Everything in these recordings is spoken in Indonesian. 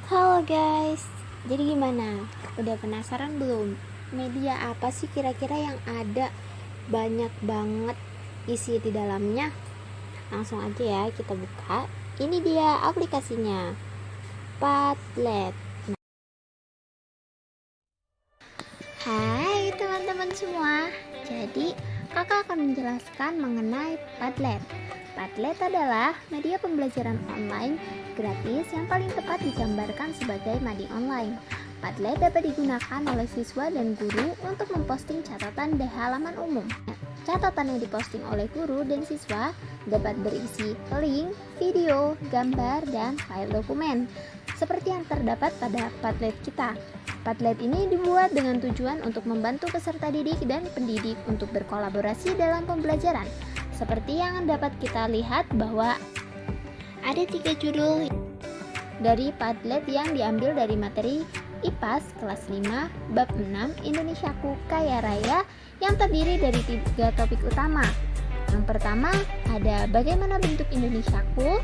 Halo guys, jadi gimana? Udah penasaran belum? Media apa sih kira-kira yang ada banyak banget isi di dalamnya? Langsung aja ya kita buka. Ini dia aplikasinya, Padlet. Hai teman-teman semua. Jadi kakak akan menjelaskan mengenai Padlet. Padlet adalah media pembelajaran online gratis yang paling tepat digambarkan sebagai mading online. Padlet dapat digunakan oleh siswa dan guru untuk memposting catatan di halaman umum. Catatan yang diposting oleh guru dan siswa dapat berisi link, video, gambar, dan file dokumen, seperti yang terdapat pada Padlet kita. Padlet ini dibuat dengan tujuan untuk membantu peserta didik dan pendidik untuk berkolaborasi dalam pembelajaran. Seperti yang dapat kita lihat bahwa ada 3 judul dari Padlet yang diambil dari materi IPAS kelas 5 bab 6 Indonesiaku Kaya Raya yang terdiri dari 3 topik utama. Yang pertama ada bagaimana bentuk Indonesiaku,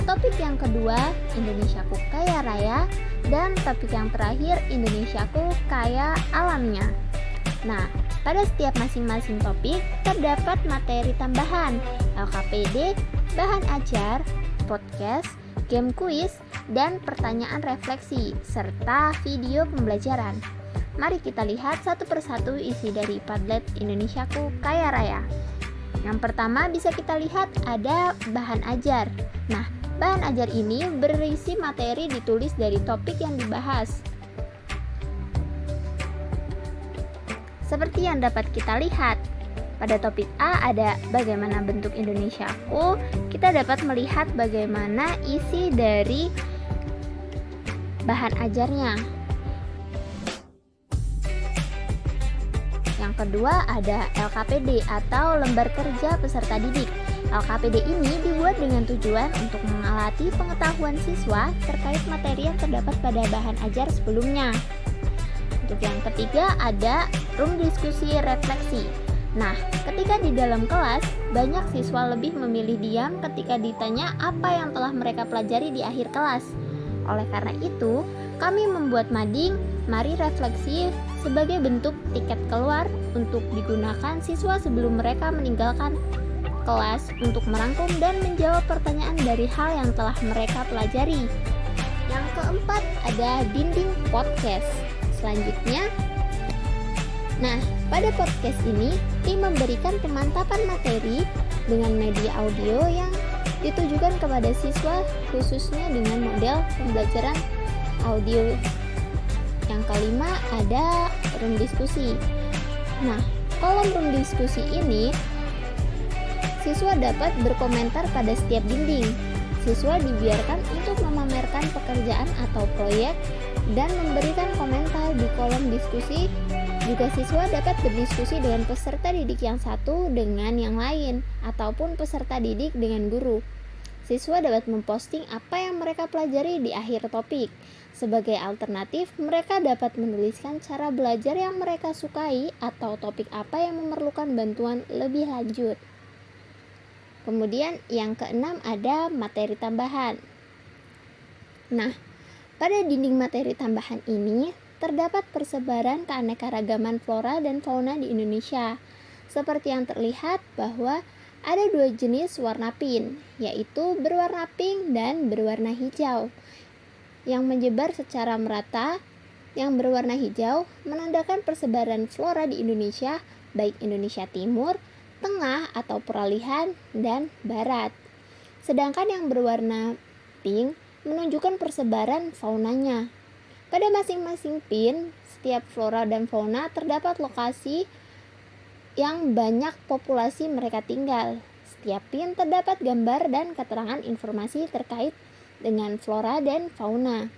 topik yang kedua Indonesiaku Kaya Raya, dan topik yang terakhir Indonesiaku Kaya Alamnya. Nah, pada setiap masing-masing topik terdapat materi tambahan, LKPD, bahan ajar, podcast, game kuis, dan pertanyaan refleksi, serta video pembelajaran. Mari kita lihat satu persatu isi dari Padlet Indonesiaku Kaya Raya. Yang pertama bisa kita lihat ada bahan ajar. Nah, bahan ajar ini berisi materi ditulis dari topik yang dibahas. Seperti yang dapat kita lihat, pada topik A ada bagaimana bentuk Indonesiaku, kita dapat melihat bagaimana isi dari bahan ajarnya. Yang kedua ada LKPD atau lembar kerja peserta didik. LKPD ini dibuat dengan tujuan untuk mengalati pengetahuan siswa terkait materi yang terdapat pada bahan ajar sebelumnya. Untuk yang ketiga ada room diskusi refleksi. Nah, ketika di dalam kelas, banyak siswa lebih memilih diam ketika ditanya apa yang telah mereka pelajari di akhir kelas. Oleh karena itu, kami membuat mading Mari Refleksi sebagai bentuk tiket keluar untuk digunakan siswa sebelum mereka meninggalkan kelas untuk merangkum dan menjawab pertanyaan dari hal yang telah mereka pelajari. Yang keempat ada dinding podcast. Selanjutnya, pada podcast ini tim memberikan pemantapan materi dengan media audio yang ditujukan kepada siswa khususnya dengan model pembelajaran audio. Yang kelima ada room diskusi. Kolom room diskusi ini siswa dapat berkomentar pada setiap dinding. Siswa dibiarkan untuk memamerkan pekerjaan atau proyek dan memberikan komentar di kolom diskusi. Juga siswa dapat berdiskusi dengan peserta didik yang satu dengan yang lain, ataupun peserta didik dengan guru. Siswa dapat memposting apa yang mereka pelajari di akhir topik. Sebagai alternatif, mereka dapat menuliskan cara belajar yang mereka sukai atau topik apa yang memerlukan bantuan lebih lanjut. Kemudian yang keenam ada materi tambahan. Pada dinding materi tambahan ini terdapat persebaran keanekaragaman flora dan fauna di Indonesia. Seperti yang terlihat bahwa ada 2 jenis warna pin, yaitu berwarna pink dan berwarna hijau, yang menyebar secara merata. Yang berwarna hijau menandakan persebaran flora di Indonesia, baik Indonesia Timur, Tengah atau peralihan, dan Barat. Sedangkan yang berwarna pink menunjukkan persebaran faunanya. Pada masing-masing pin, setiap flora dan fauna terdapat lokasi yang banyak populasi mereka tinggal. Setiap pin terdapat gambar dan keterangan informasi terkait dengan flora dan fauna.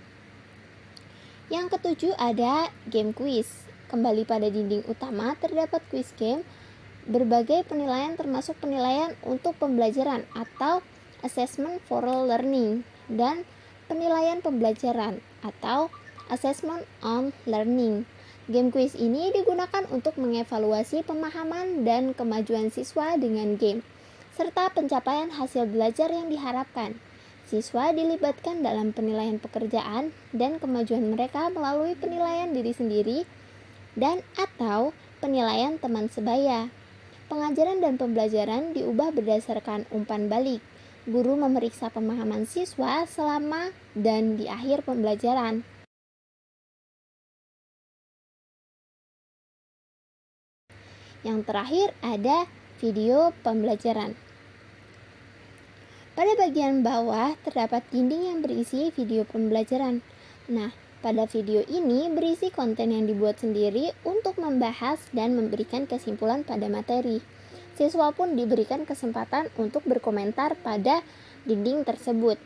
Yang ketujuh ada game quiz. Kembali pada dinding utama terdapat quiz game berbagai penilaian termasuk penilaian untuk pembelajaran atau assessment for learning dan penilaian pembelajaran atau assessment on learning. Game quiz ini digunakan untuk mengevaluasi pemahaman dan kemajuan siswa dengan game serta pencapaian hasil belajar yang diharapkan. Siswa dilibatkan dalam penilaian pekerjaan dan kemajuan mereka melalui penilaian diri sendiri dan atau penilaian teman sebaya. Pengajaran dan pembelajaran diubah berdasarkan umpan balik. Guru memeriksa pemahaman siswa selama dan di akhir pembelajaran. Yang terakhir ada video pembelajaran. Pada bagian bawah terdapat dinding yang berisi video pembelajaran. Nah, pada video ini berisi konten yang dibuat sendiri untuk membahas dan memberikan kesimpulan pada materi. Siswa pun diberikan kesempatan untuk berkomentar pada dinding tersebut.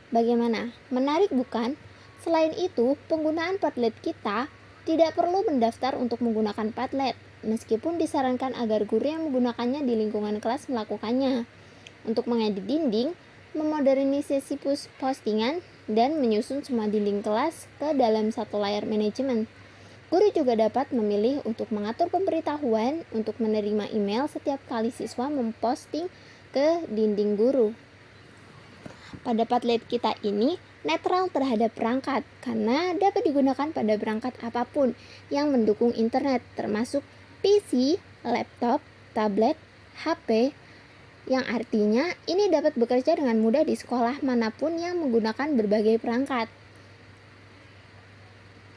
Bagaimana? Menarik bukan? Selain itu, penggunaan Padlet kita tidak perlu mendaftar untuk menggunakan Padlet, meskipun disarankan agar guru yang menggunakannya di lingkungan kelas melakukannya. Untuk mengedit dinding, memodernisasi postingan, dan menyusun semua dinding kelas ke dalam satu layar manajemen. Guru juga dapat memilih untuk mengatur pemberitahuan untuk menerima email setiap kali siswa memposting ke dinding guru. Pada Padlet kita ini netral terhadap perangkat karena dapat digunakan pada perangkat apapun yang mendukung internet, termasuk PC, laptop, tablet, HP, yang artinya ini dapat bekerja dengan mudah di sekolah manapun yang menggunakan berbagai perangkat.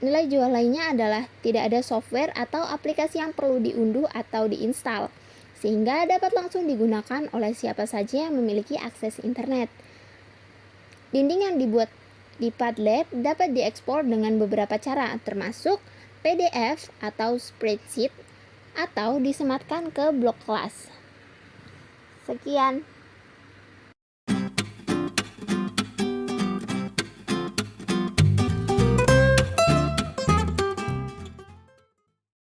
Nilai jual lainnya adalah tidak ada software atau aplikasi yang perlu diunduh atau diinstal, sehingga dapat langsung digunakan oleh siapa saja yang memiliki akses internet. Dinding yang dibuat di Padlet dapat diekspor dengan beberapa cara, termasuk PDF atau spreadsheet, atau disematkan ke blok kelas. Sekian.